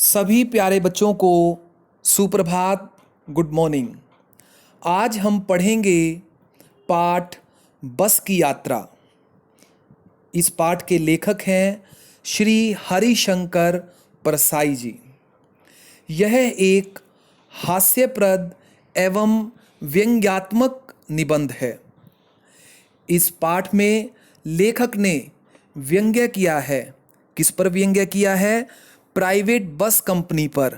सभी प्यारे बच्चों को सुप्रभात, गुड मॉर्निंग। आज हम पढ़ेंगे पाठ बस की यात्रा। इस पाठ के लेखक हैं श्री हरिशंकर परसाई जी। यह एक हास्यप्रद एवं व्यंग्यात्मक निबंध है। इस पाठ में लेखक ने व्यंग्य किया है। किस पर व्यंग्य किया है? प्राइवेट बस कंपनी पर,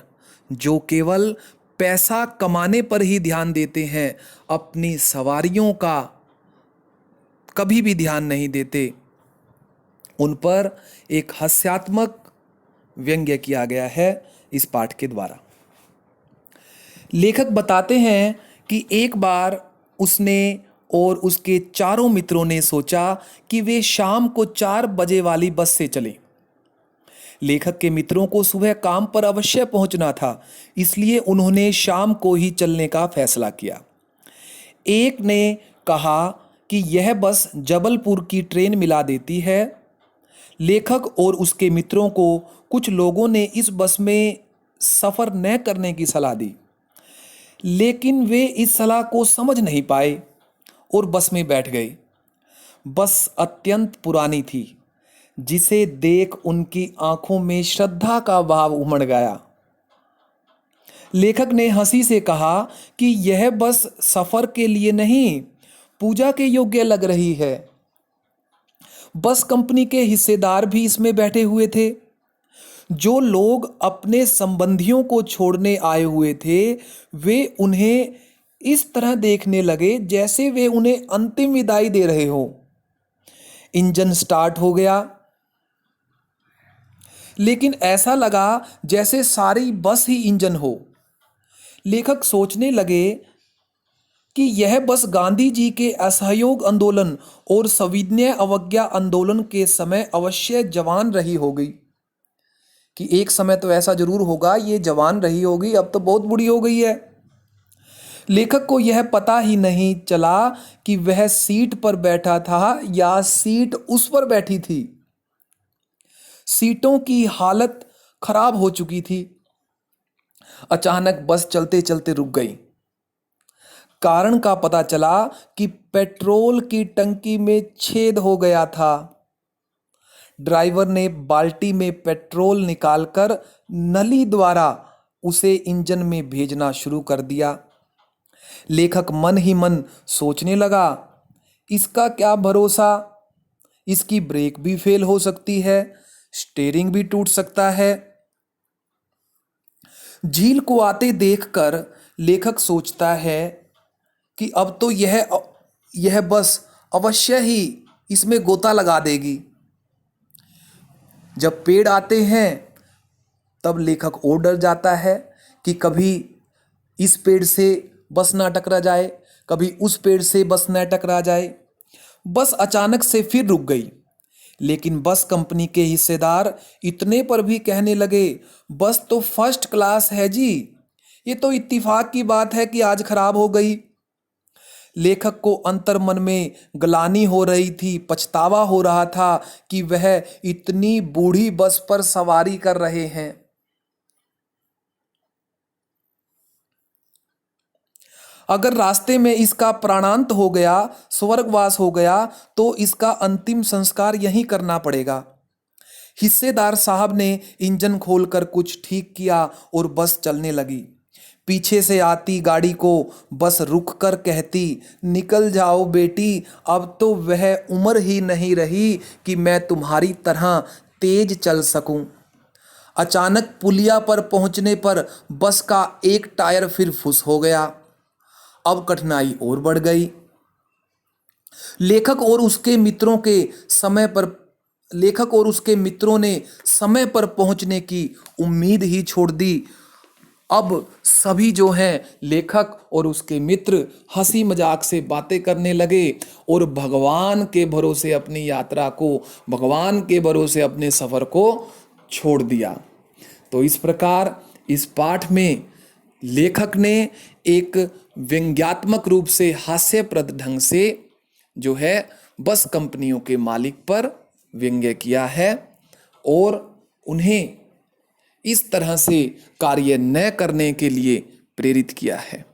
जो केवल पैसा कमाने पर ही ध्यान देते हैं, अपनी सवारियों का कभी भी ध्यान नहीं देते। उन पर एक हास्यात्मक व्यंग्य किया गया है इस पाठ के द्वारा। लेखक बताते हैं कि एक बार उसने और उसके चारों मित्रों ने सोचा कि वे शाम को 4 बजे वाली बस से चलें। लेखक के मित्रों को सुबह काम पर अवश्य पहुंचना था, इसलिए उन्होंने शाम को ही चलने का फैसला किया। एक ने कहा कि यह बस जबलपुर की ट्रेन मिला देती है। लेखक और उसके मित्रों को कुछ लोगों ने इस बस में सफ़र न करने की सलाह दी, लेकिन वे इस सलाह को समझ नहीं पाए और बस में बैठ गए। बस अत्यंत पुरानी थी, जिसे देख उनकी आंखों में श्रद्धा का भाव उमड़ गया। लेखक ने हंसी से कहा कि यह बस सफर के लिए नहीं, पूजा के योग्य लग रही है। बस कंपनी के हिस्सेदार भी इसमें बैठे हुए थे। जो लोग अपने संबंधियों को छोड़ने आए हुए थे, वे उन्हें इस तरह देखने लगे जैसे वे उन्हें अंतिम विदाई दे रहे हो। इंजन स्टार्ट हो गया, लेकिन ऐसा लगा जैसे सारी बस ही इंजन हो। लेखक सोचने लगे कि यह बस गांधी जी के असहयोग आंदोलन और सविनय अवज्ञा आंदोलन के समय अवश्य जवान रही होगी। कि एक समय तो ऐसा जरूर होगा ये जवान रही होगी, अब तो बहुत बूढ़ी हो गई है। लेखक को यह पता ही नहीं चला कि वह सीट पर बैठा था या सीट उस पर बैठी थी। सीटों की हालत खराब हो चुकी थी। अचानक बस चलते चलते रुक गई। कारण का पता चला कि पेट्रोल की टंकी में छेद हो गया था। ड्राइवर ने बाल्टी में पेट्रोल निकालकर नली द्वारा उसे इंजन में भेजना शुरू कर दिया। लेखक मन ही मन सोचने लगा, इसका क्या भरोसा, इसकी ब्रेक भी फेल हो सकती है, स्टीयरिंग भी टूट सकता है। झील को आते देखकर लेखक सोचता है कि अब तो यह बस अवश्य ही इसमें गोता लगा देगी। जब पेड़ आते हैं तब लेखक और डर जाता है कि कभी इस पेड़ से बस ना टकरा जाए, कभी उस पेड़ से बस ना टकरा जाए। बस अचानक से फिर रुक गई, लेकिन बस कंपनी के हिस्सेदार इतने पर भी कहने लगे, बस तो फर्स्ट क्लास है जी, ये तो इत्तेफाक की बात है कि आज खराब हो गई। लेखक को अंतर्मन में ग्लानि हो रही थी, पछतावा हो रहा था कि वह इतनी बूढ़ी बस पर सवारी कर रहे हैं। अगर रास्ते में इसका प्राणांत हो गया, स्वर्गवास हो गया, तो इसका अंतिम संस्कार यहीं करना पड़ेगा। हिस्सेदार साहब ने इंजन खोलकर कुछ ठीक किया और बस चलने लगी। पीछे से आती गाड़ी को बस रुक कर कहती, निकल जाओ बेटी, अब तो वह उम्र ही नहीं रही कि मैं तुम्हारी तरह तेज चल सकूं। अचानक पुलिया पर पहुंचने पर बस का एक टायर फिर फुस हो गया। अब कठिनाई और बढ़ गई। लेखक और उसके मित्रों के समय पर लेखक और उसके मित्रों ने समय पर पहुंचने की उम्मीद ही छोड़ दी। अब सभी जो हैं, लेखक और उसके मित्र, हंसी मजाक से बातें करने लगे और भगवान के भरोसे अपनी यात्रा को, भगवान के भरोसे अपने सफर को छोड़ दिया। तो इस प्रकार इस पाठ में लेखक ने एक व्यंग्यात्मक रूप से, हास्यप्रद ढंग से जो है बस कंपनियों के मालिक पर व्यंग्य किया है और उन्हें इस तरह से कार्य न करने के लिए प्रेरित किया है।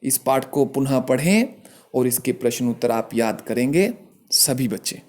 इस पाठ को पुनः पढ़ें और इसके प्रश्न उत्तर आप याद करेंगे सभी बच्चे।